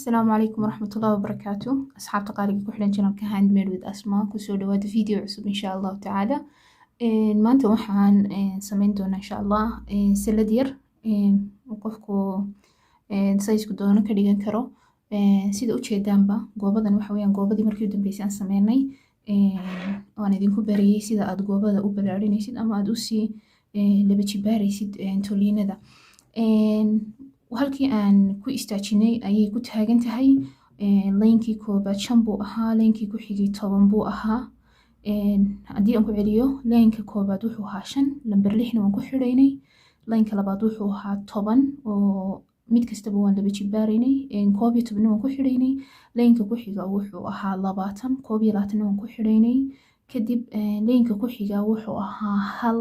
السلام عليكم ورحمة الله وبركاته أصحاب تقاليد كحلان channelka handmade with asma kusoo dhawaada video cusub insha allahu tacaala maanta waxaan sameyn doonaa insha allah salad yar oo qofku size ku doono ka dhigan karo sida ujeedaanba goobadan waxa weeyaan goobadii markii u dambeysay aan sameynay waan idinku barayay sida aad goobada u balaarinaysid ama aad usii laba jibaaraysid toliinada halkii aan ku istaajinay ayay ku taagan tahay laynkii koobaad 5 buu ahaa laynkii ku xigay 10 buu ahaa haddii aan ku celiyo laynka koobaad wuxuu ahaa 5 lambar 6 waan ku xidhaynay laynka labaad wuxuu ahaa 10 oo mid kastaba waan laba jibaaraynay 11 waan ku xidhaynay laynka ku xiga wuxuu ahaa 20 21 waan ku xidhaynay kadib laynka ku xiga wuxuu ahaa hal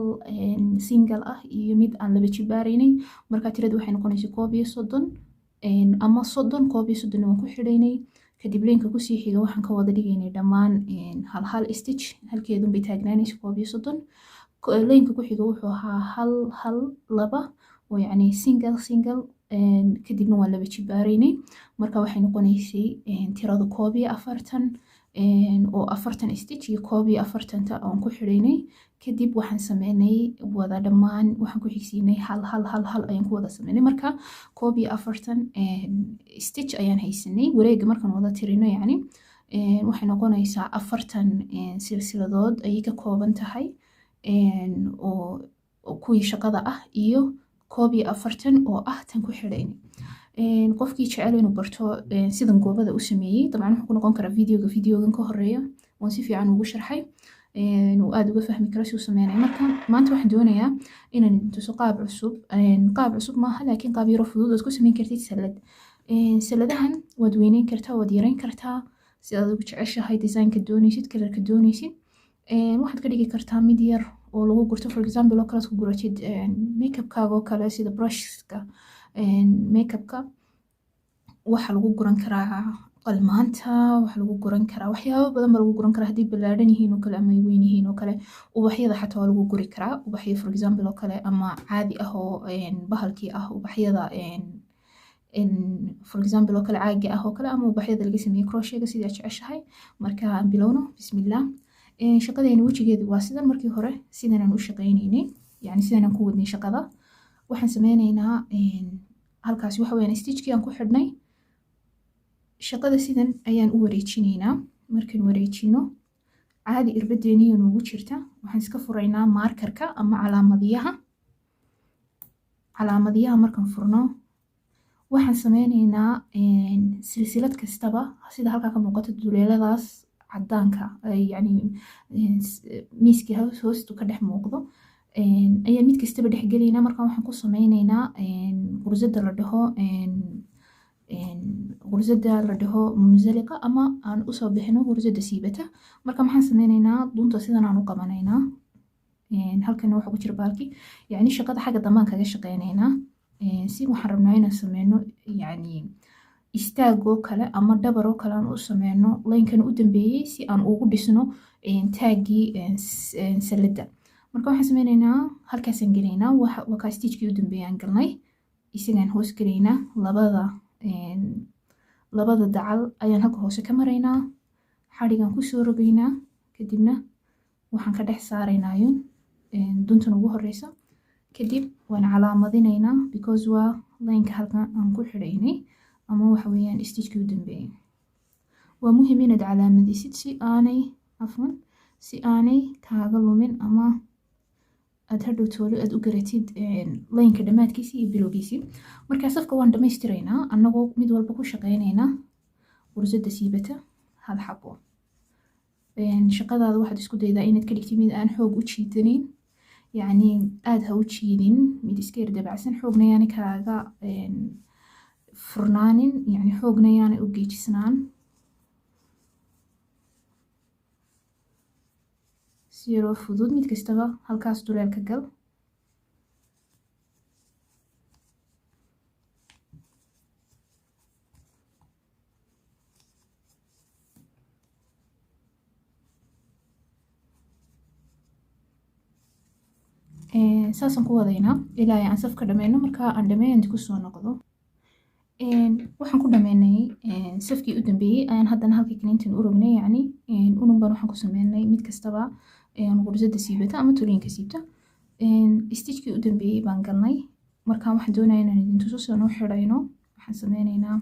single ah iyo mid aan laba jibaaraynay marka tiradu waxay noqonaysaa 31 ama 30 31 waan ku xidhaynay kadib laynka ku sii xiga waxaan ka wada dhigaynay dhammaan hal stitch halkeedun bay taagnaanaysaa 31 laynka ku xiga wuxuu ahaa hal laba oo yacni single kadibna waan laba jibaaraynay marka waxay noqonaysay tiradu 41 oo 40 stitch iyo 41 aan ku xidhaynay kadib waxaan sameynay wada dhammaan waxaan ku xigsiinay hal ayaan ku wada sameynay marka 41 stitch ayaan haysanay wareega markaan wada tirino yacni waxay noqonaysaa 40 silsiladood ayay ka kooban tahay oo kuwii shaqada ah iyo 41 oo ah tan ku xidhaynay qofkii jecel inuu barto sidan goobada u sameeyay dabcan wuxuu ku noqon karaa videogan ka horeeya waan si fiican ugu sharxay oo aad uga fahmi karo si uu sameeyay marka maanta waxaan doonayaa inaan tuso qaab cusub maaha laakiin qaab yaro fudud oo ku sameyn kartid saladahan waad weyneyn kartaa waad yareyn kartaa si aad ugu jeceshahay design-ka doonaysid kalarka doonaysid waxaad ka dhigi kartaa mid yar oo lagu gurto for example oo kale ku guratid makeup-kaaga oo kale sida brushka makeup-ka waxa lagu guran karaa qalmaanta waxa lagu guran karaa waxyaabo badan baa lagu guran karaa haddii ballaaran yihiin oo kale ama weyn yihiin oo kale ubaxyada xataa waa lagu guri karaa ubaxyo for example oo kale ama caadi ah oo bahalkii ah ubaxyada for example oo kale caagi ah oo kale ama ubaxyada laga sameeyay crochet-ga sida jeceshahay marka aan bilowno bismillah shaqadeena wajigeedu waa sidan markii hore sidan aan u shaqaynaynay yani sidan aan ku wadnay shaqada waxaan sameynaynaa halkaas waxa weeyaan stitchkii aan ku xidhnay shaqada sidan ayaan u wareejinaynaa markaan wareejino caadi irbadeeniyo noogu jirta waxaan iska furaynaa markerka ama calaamadiyaha markaan furno waxaan sameynaynaa silsilad kastaba sida halkaa ka muuqato duleeladaas cadaanka yani miiskii hoostu ka dhex muuqdo ayaan mid kastaba dhex gelaynaa markaan waxaan ku sameynaynaa gursada la dhaho munzaliqa ama aan usoo bixino gursada siibata marka maxaan sameynaynaa dunta sidan aan u qabanaynaa halkan waxa ku jira baalki yani shaqada xagga dambaan kaga shaqeynaynaa si waxaan rabnaa inaan sameyno yani istaagoo kale ama dhabaroo kale aan u sameyno laynkan u dambeeyey si aan ugu dhisno taagii salada marka waxaan sameynaynaa halkaasaan gelaynaa waa kaa stitchkii u dambeeyay aan galnay isagaan hoos gelaynaa labada dacal ayaan halka hoose ka maraynaa xadhigaan kusoo rogaynaa kadibna waxaan ka dhex saaraynaayo duntan ugu horeysa kadib waan calaamadinaynaa because waa laynka halkan aan ku xidhaynay ama waxa weeyaan stitchkii u dambeeyay waa muhiim inaad calaamadisid si aanay kaaga lumin ama aad hadhow toolo aad u garatid laynka dhammaadkiisii iyo bilowgiisii markaa safka waan dhammaystiraynaa annagoo mid walba ku shaqaynaynaa gursada siibata hal xabo shaqadaada waxaad isku daydaa inaad ka dhigtid mid aan xoog u jiidanayn yacni aad ha u jiidin mid iska yar dabacsan xoogna yaani kaaga furnaanin yani xoogna yaana u geejisnaan si yaroo fudud mid kastaba halkaas duleelka gal saasaan ku wadaynaa ilaa aan safka dhameyno markaa aan dhameeyanti kusoo noqdo waxaan ku dhameynay safkii u dambeeyey ayaan haddana halkii kaniintan u rognay yacni ununban waxaan ku sameynay mid kastaba qursada siibata ama tuliinka siibta stitchkii u dambeeyey baan galnay markaan waxaan doonaya inaan idin tuso sidaan u xidhayno waxaan sameyneynaa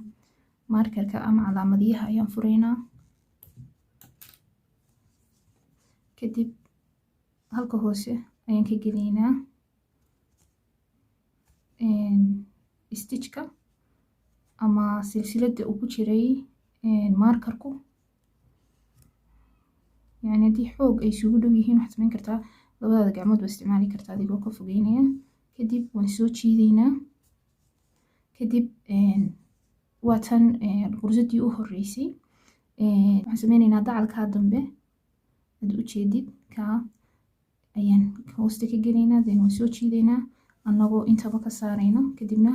markerka ama calaamadiyaha ayaan furaynaa kadib halka hoose ayaan ka gelaynaa stitchka ama silsilada uu ku jiray markerku yani haddii xoog ay isugu dhow yihiin waxaad sameyn kartaa labadaada gacmood baa isticmaali kartaa adigoo ka fogeynaya kadib waan soo jiidaynaa kadib waa tan qursadii u horeysay waxaan sameyneynaa dacalkaa dambe aad u jeedid kaa ayaan hoosta ka gelaynaa then waan soo jiidaynaa annagoo intaba ka saarayna kadibna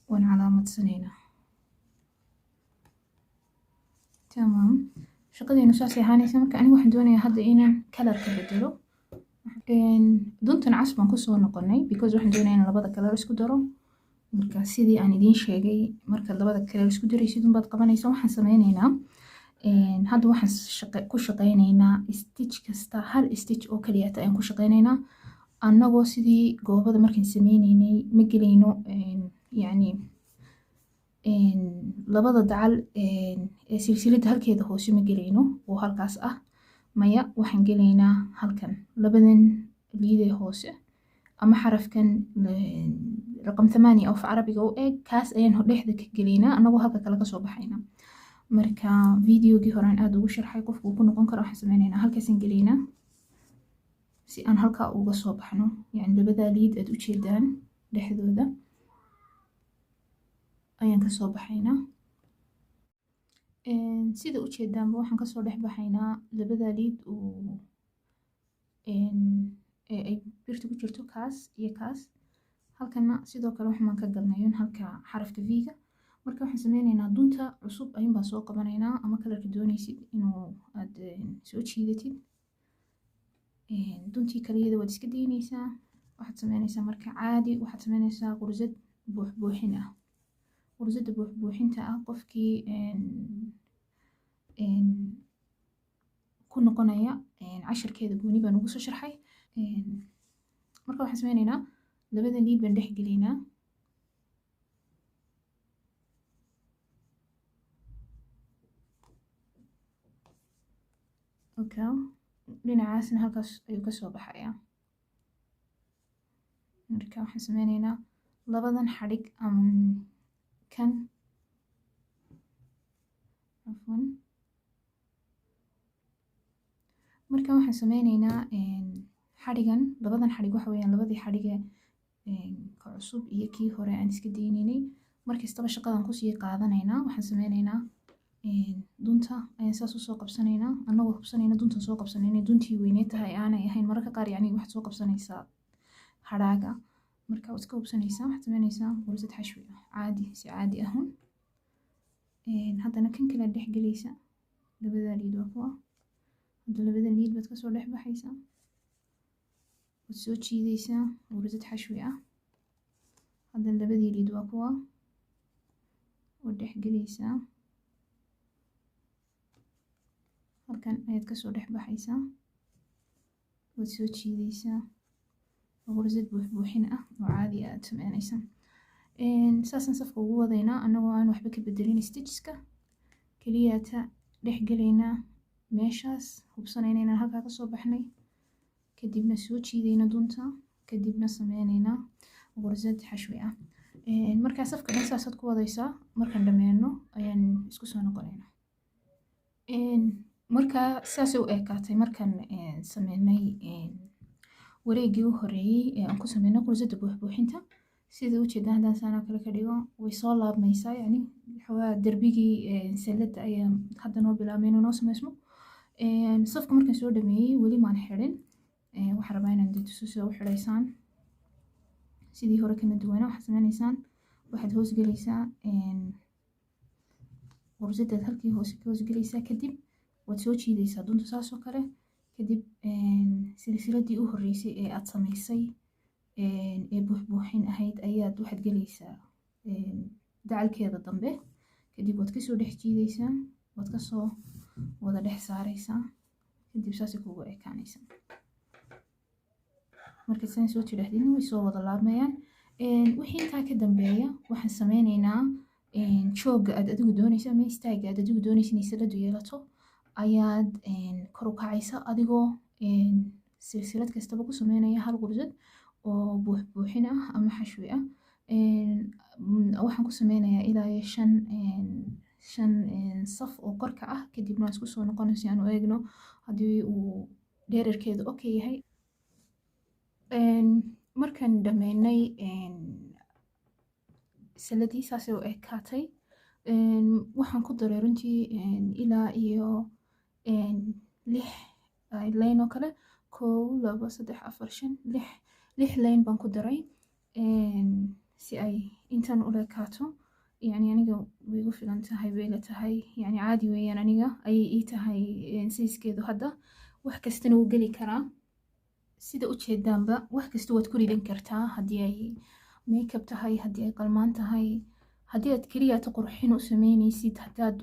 waan calaamadsanaynaa tamam shaqadeenu saasay ahaanaysa marka aniga waxaan doonayaa hadda inaan kalarka bedelo duntan cas baan kusoo noqonay because waxaan doonayaa inaan labada kalar isku daro marka sidii aan idiin sheegay markaad labada kalar isku daraysid unbaad qabanaysa waxaan sameyneynaa hadda waxaan ku shaqeyneynaa stitch kasta hal stitch oo kaliyaata ayaan ku shaqeyneynaa annagoo sidii goobada markaan sameyneynay ma gelayno yacni labada dacal ee silsilada halkeeda hoose ma gelayno oo halkaas ah maya waxaan gelaynaa halkan labadan liidee hoose ama xarafkan raqam 8 of carabiga u eeg kaas ayaan dhexda ka gelaynaa annagoo halka kale kasoo baxayna marka videogii horaan aad ugu sharxay qofku uu ku noqon karo waxaan sameyneynaa halkaasaan gelaynaa si aan halkaa uga soo baxno yani labadaa liid aad u jeedaan dhexdooda ayaan kasoo baxaynaa sida u jeedaanba waxaan kasoo dhex baxaynaa labada liid ee ay birta ku jirto kaas iyo kaas halkana sidoo kale waxaan ka galnayn halka xarafka v-ga marka waxaan sameyneynaa dunta cusub ayuun baan soo qabanaynaa ama kalarka doonaysid inuu aad soo jiidatid duntii kaliyada waad iska daynaysaa waxaad sameynaysaa marka caadi waxaad sameynaysaa qursad buuxbuuxin ah qursada buuxbuuxinta ah qofkii ku noqonaya casharkeeda gooni baan ugu soo sharxay marka waxaan sameyneynaa labada liid baan dhex gelaynaa okay dhinacaasna halkaas ayuu kasoo baxayaa marka waxaan sameyneynaa labadan xadhig kan afwan marka waxaan sameyneynaa xadhigan labadan xadhig waxa weeyaan labadii xadhige ka cusub iyo kii hore aan iska daynaynay markastaba shaqadan kusii qaadanaynaa waxaan sameyneynaa dunta ayaan saas usoo qabsanaynaa annagoo hubsanayna duntan soo qabsanayna duntii weyneed tahay aanay ahayn mararka qaar yacni waxaad soo qabsanaysaa hadhaaga marka waad iska hubsanaysaa waxaad sameynaysaa qursad xashwi ah caadi si caadi ahun haddana kan kale dhex gelaysa labada liid waa kuwa hadda labada liid baad kasoo dhex baxaysaa waad soo jiidaysaa qursad xashwi ah haddana labadii liid waa kuwa waad dhex gelaysaa halkan ayaad kasoo dhex baxaysaa waad soo jiidaysaa qursad buuxbuuxin ah oo caadi aad sameynaysaa saasaan safka ugu wadaynaa annagoo aan waxba ka bedelin stitchka keliyaata dhex gelaynaa meeshaas hubsanayna inaan halkaa kasoo baxnay kadibna soo jiidayna dunta kadibna sameyneynaa qursad xashwi ah markaa safka dhan saasaad ku wadaysaa markaan dhammeeno ayaan isku soo noqonaynaa markaa saasay u ekaatay markaan sameynay wareegii u horeeyey ee aan ku sameynay qursada buuxbuuxinta sida u jeedaan haddaan saanoo kale ka dhigo way soo laabmaysaa yacni xoogaa darbigii salada ayaa hadda noo bilaabmay inuu noo sameysmo safka markaan soo dhameeyey weli maan xidhin waxaan rabaa inaan tuso sida u xidhaysaan sidii hore kama duwana waxaad sameynaysaan waxaad hoosgelaysaa qursadaad halkii hoose ka hoosgelaysaa kadib waad soo jiidaysaa dunta saasoo kale kadib silsiladii u horeysay ee aad samaysay ee buuxbuuxin ahayd ayaad waxaad gelaysaa dacalkeeda dambe kadib waad kasoo dhex jiidaysaa waad kasoo wada dhex saaraysaa kadib saasay kugu ekaanaysaa marka saan soo tidhaahdina way soo wada laabmayaan wixii intaa ka dambeeya waxaan sameynaynaa jooga aad adigu doonaysa ama istaaga aad adigu doonaysa inay saladu yeelato ayaad kor u kacaysa adigoo silsilad kastaba ku sameynaya hal qursad oo buuxbuuxin ah ama xashwi ah waxaan ku sameynayaa ilaa iyo shan saf oo korka ah kadibna waan isku soo noqonay si aan u eegno haddii uu dhererkeedu okay yahay markaan dhameynay saladii saasay u ekaatay waxaan ku daray runtii ilaa iyo 6 line oo kale 1 2 3 4 5 6 line baan ku daray si ay intan u ekaato يعني aniga way igu filan tahay way la tahay yani caadi weeyaan aniga ayay ii tahay siiskeedu hadda wax kastana wuu geli karaa sida u jeedaanba wax kasta waad ku ridan kartaa haddii ay makeup tahay haddii ay qalmaan tahay haddii aad keliya qurxin u sameynaysid haddaad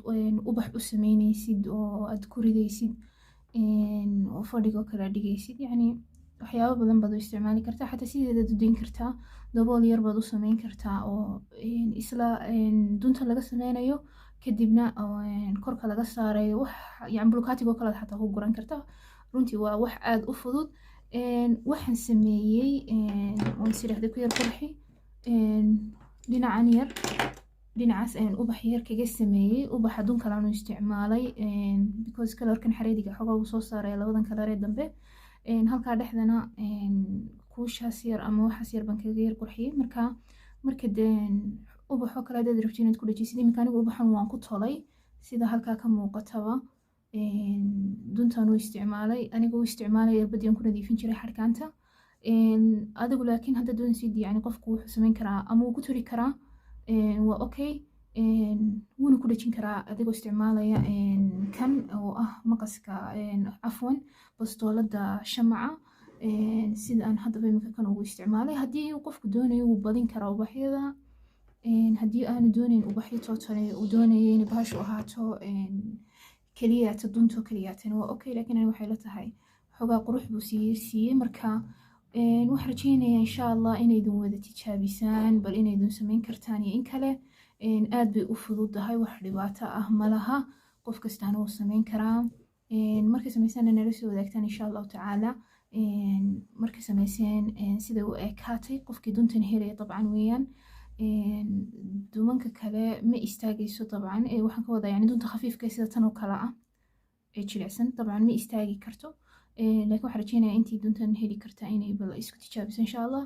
ubax u sameynaysid oo aad ku ridaysid oo fadhigo kala dhigaysid yani waxyaabo badan baad u isticmaali kartaa xataa sideedaad u dayn kartaa dabool yar baad u sameyn kartaa oo isla dunta laga sameynayo kadibna korka laga saarayo wax yani bulkaatigo kale xataa ku guran kartaa runtii waa wax aad u fudud waxaan sameeyey waan siraahday ku yar qurxi dhinacan yar dhinacaas ubax yar kaga sameeyey ubaxa dun kale aanu isticmaalay because kalarkan xareediga xogaa uu soo saaray labadan kalaree dambe halkaa dhexdana kuushaas yar ama waxaas yar baan kaga yar qurxiyey marka ubaxoo kale hadaad rabtid inaad ku dhajisid iminka anigu ubaxan waan ku tolay sida halkaa ka muuqataba duntaan u isticmaalay aniga u isticmaalay irbadii aan ku nadiifin jiray xarkaanta adigu laakiin hadda doonaysid yani qofku wuxuu sameyn karaa ama wuu ku toli karaa waa okay wuuna ku dhajin karaa adigoo isticmaalaya kan oo ah maqaska cafwan bastoolada shamaca sida aan haddaba iminka kan ugu isticmaalay haddii qofku doonayo wuu badin karaa ubaxyada haddii aanu doonayn ubaxyo tootale uu doonaya inay bahashu ahaato keliyaata dunto keliyaatan waa okay laakiin ani waxay la tahay xogaa qurux buu siiyey marka waxaan rajeynayaa insha allah inaydun wada tijaabisaan bal inaydun sameyn kartaan iyo in kale aad bay u fududahay wax dhibaato ah malaha qof kastaana wuu sameyn karaa markay samaysana nala soo wadaagtaan insha allahu tacaala markay samayseen sida u ekaatay qofkii duntan helaya dabcan weeyaan dumanka kale ma istaagayso dabcan waxaan ka wadaa yani dunta khafiifka sida tan oo kale ah ee jilicsan dabcan ma istaagi karto laakiin waxaan rajeynayaa intii duntan heli kartaa inay bal isku tijaabiso insha allah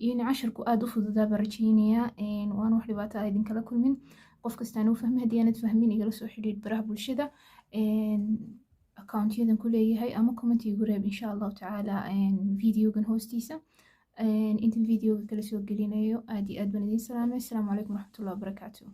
yani casharku aad u fududaa baan rajeynayaa waan wax dhibaato ah idinkala kulmin qof kastaan u fahmay haddii aanad fahmin igala soo xidhiidh baraha bulshada accountyadan ku leeyahay ama comment igu reeb insha allahu tacaala videogan hoostiisa inta videoga kala soo gelinayo aad iyo aad baan idiin salaamay asalaamu calaykum waraxmatullahi wabarakaatuh